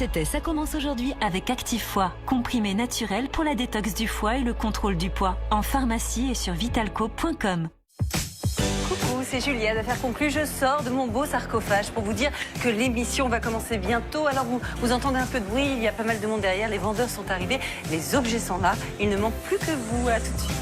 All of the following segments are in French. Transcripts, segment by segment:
C'était Ça commence aujourd'hui avec Active Foie, comprimé naturel pour la détox du foie et le contrôle du poids. En pharmacie et sur vitalco.com. Coucou, c'est Julia d'Affaires conclues. Je sors de mon beau sarcophage pour vous dire que l'émission va commencer bientôt. Alors vous entendez un peu de bruit, il y a pas mal de monde derrière, les vendeurs sont arrivés, les objets sont là, il ne manque plus que vous. À tout de suite.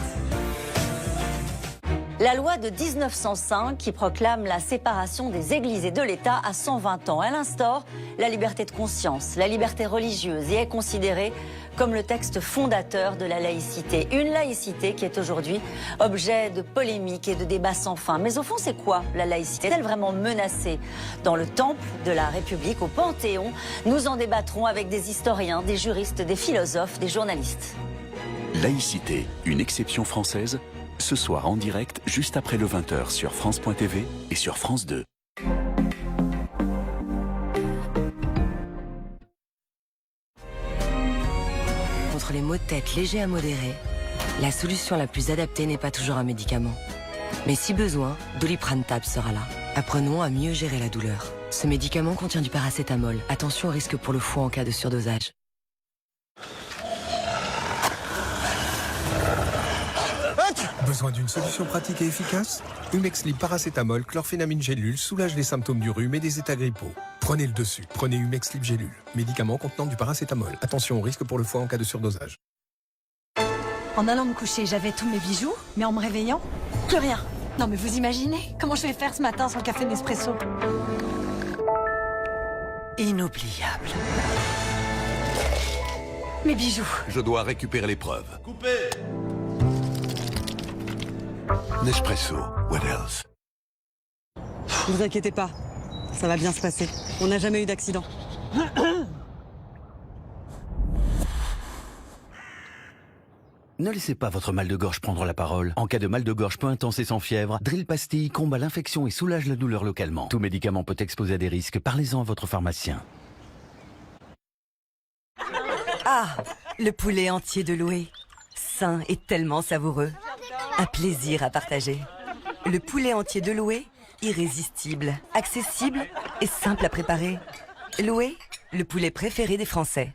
La loi de 1905 qui proclame la séparation des églises et de l'État a 120 ans. Elle instaure la liberté de conscience, la liberté religieuse et est considérée comme le texte fondateur de la laïcité. Une laïcité qui est aujourd'hui objet de polémiques et de débats sans fin. Mais au fond, c'est quoi la laïcité? Est-elle vraiment menacée dans le temple de la République, au Panthéon? Nous en débattrons avec des historiens, des juristes, des philosophes, des journalistes. Laïcité, une exception française? Ce soir en direct, juste après le 20h sur France.tv et sur France 2. Contre les maux de tête légers à modérés, la solution la plus adaptée n'est pas toujours un médicament. Mais si besoin, Doliprane Tab sera là. Apprenons à mieux gérer la douleur. Ce médicament contient du paracétamol. Attention au risque pour le foie en cas de surdosage. Besoin d'une solution pratique et efficace? Umexlib paracétamol, chlorphénamine gélule soulage les symptômes du rhume et des états grippaux. Prenez le dessus. Prenez Umexlib gélule, médicament contenant du paracétamol. Attention au risque pour le foie en cas de surdosage. En allant me coucher, j'avais tous mes bijoux, mais en me réveillant, plus rien. Non mais vous imaginez comment je vais faire ce matin sans café Nespresso? Inoubliable. Mes bijoux. Je dois récupérer les preuves. Coupé. Nespresso, what else? Ne vous inquiétez pas, ça va bien se passer. On n'a jamais eu d'accident. Ne laissez pas votre mal de gorge prendre la parole. En cas de mal de gorge peu intense et sans fièvre, Drill Pastille combat l'infection et soulage la douleur localement. Tout médicament peut exposer à des risques. Parlez-en à votre pharmacien. Ah, le poulet entier de Loué. Sain et tellement savoureux. Un plaisir à partager. Le poulet entier de Loué, irrésistible, accessible et simple à préparer. Loué, le poulet préféré des Français.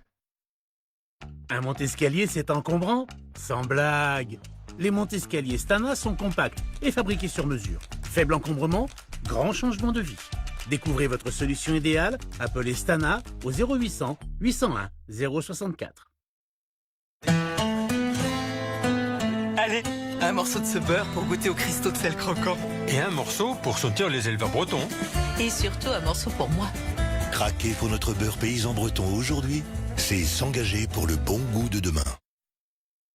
Un monte-escalier, c'est encombrant? Sans blague. Les monte-escaliers Stana sont compacts et fabriqués sur mesure. Faible encombrement, grand changement de vie. Découvrez votre solution idéale, appelez Stana au 0800 801 064. Allez, un morceau de ce beurre pour goûter au cristaux de sel croquant. Et un morceau pour sentir les éleveurs bretons. Et surtout un morceau pour moi. Craquer pour notre beurre paysan breton aujourd'hui, c'est s'engager pour le bon goût de demain.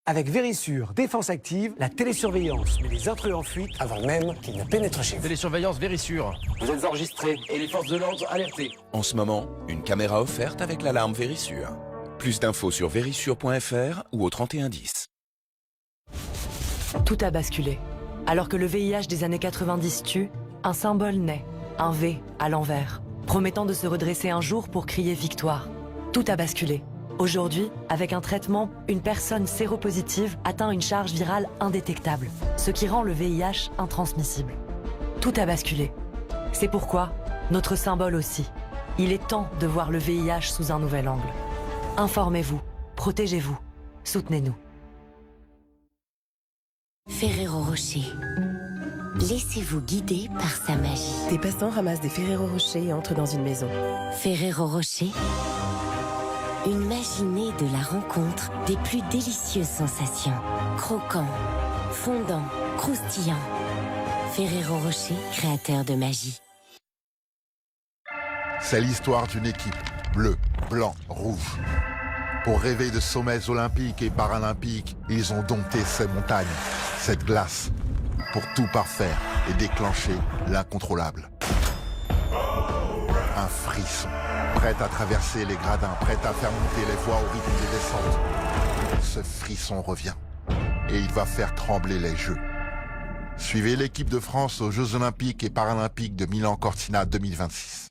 Avec Vérissure, défense active, la télésurveillance met les intrus en fuite avant même qu'ils ne pénètrent chez vous. Télésurveillance Vérissure. Vous êtes enregistrés et les forces de l'ordre alertées. En ce moment, une caméra offerte avec l'alarme Vérissure. Plus d'infos sur vérissure.fr ou au 3110. Tout a basculé. Alors que le VIH des années 90 tue, un symbole naît, un V à l'envers, promettant de se redresser un jour pour crier victoire. Tout a basculé. Aujourd'hui, avec un traitement, une personne séropositive atteint une charge virale indétectable, ce qui rend le VIH intransmissible. Tout a basculé. C'est pourquoi, notre symbole aussi. Il est temps de voir le VIH sous un nouvel angle. Informez-vous, protégez-vous, soutenez-nous. Ferrero Rocher. Laissez-vous guider par sa magie. Des passants ramassent des Ferrero Rocher et entrent dans une maison. Ferrero Rocher. Une magie née de la rencontre des plus délicieuses sensations. Croquant, fondant, croustillant. Ferrero Rocher, créateur de magie. C'est l'histoire d'une équipe bleu, blanc, rouge. Pour rêver de sommets olympiques et paralympiques, ils ont dompté ces montagnes, cette glace, pour tout parfaire et déclencher l'incontrôlable. Un frisson, prêt à traverser les gradins, prêt à faire monter les voies au rythme des descentes. Ce frisson revient et il va faire trembler les Jeux. Suivez l'équipe de France aux Jeux Olympiques et Paralympiques de Milan-Cortina 2026.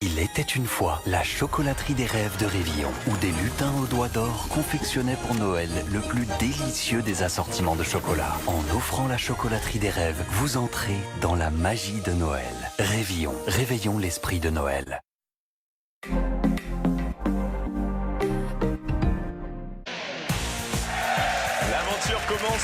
Il était une fois la chocolaterie des rêves de Révillon, où des lutins aux doigts d'or confectionnaient pour Noël le plus délicieux des assortiments de chocolat. En offrant la chocolaterie des rêves, vous entrez dans la magie de Noël. Révillon, réveillons l'esprit de Noël.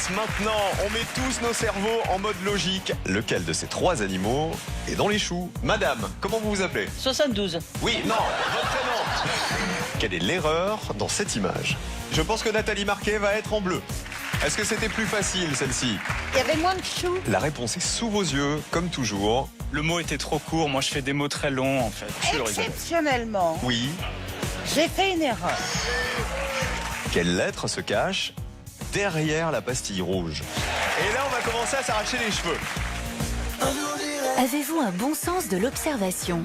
commence maintenant. On met tous nos cerveaux en mode logique. Lequel de ces 3 animaux est dans les choux? Madame, comment vous vous appelez? 72. Oui, non, votre prénom. Quelle est l'erreur dans cette image? Je pense que Nathalie Marquet va être en bleu. Est-ce que c'était plus facile, celle-ci? Il y avait moins de choux. La réponse est sous vos yeux, comme toujours. Le mot était trop court, moi je fais des mots très longs en fait. Exceptionnellement, Oui. j'ai fait une erreur. Quelle lettre se cache derrière la pastille rouge? Et là, on va commencer à s'arracher les cheveux. Avez-vous un bon sens de l'observation?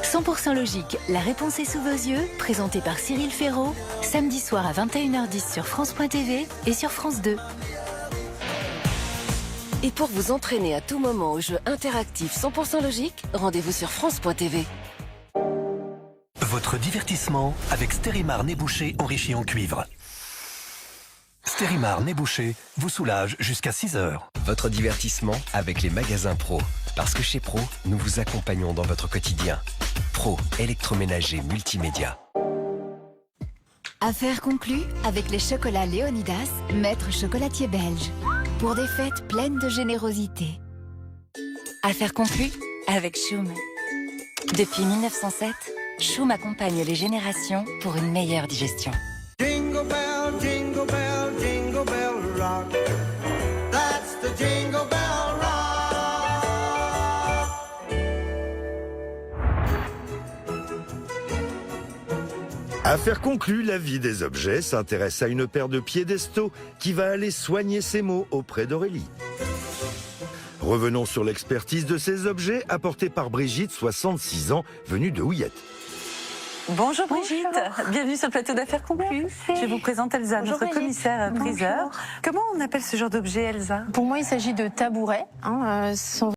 100% logique, la réponse est sous vos yeux, présenté par Cyril Ferraud, samedi soir à 21h10 sur France.tv et sur France 2. Et pour vous entraîner à tout moment au jeu interactif 100% logique, rendez-vous sur France.tv. Votre divertissement avec Stérimar nez bouché enrichi en cuivre. Stérimar nez bouché vous soulage jusqu'à 6 heures. Votre divertissement avec les magasins Pro. Parce que chez Pro, nous vous accompagnons dans votre quotidien. Pro, électroménager multimédia. Affaire conclue avec les chocolats Léonidas, maître chocolatier belge. Pour des fêtes pleines de générosité. Affaire conclue avec Choum. Depuis 1907, Choum accompagne les générations pour une meilleure digestion. Jingle bell, jingle bell, jingle bell rock. That's the jingle bell rock. Affaire conclue, la vie des objets s'intéresse à une paire de piédestaux qui va aller soigner ses maux auprès d'Aurélie. Revenons sur l'expertise de ces objets apportés par Brigitte, 66 ans, venue de Houillette. Bonjour Brigitte, bienvenue sur le plateau d'affaires conclues. Je vous présente Elsa, Bonjour, notre commissaire priseur. Comment on appelle ce genre d'objet, Elsa? Pour moi, il s'agit de tabourets. Sont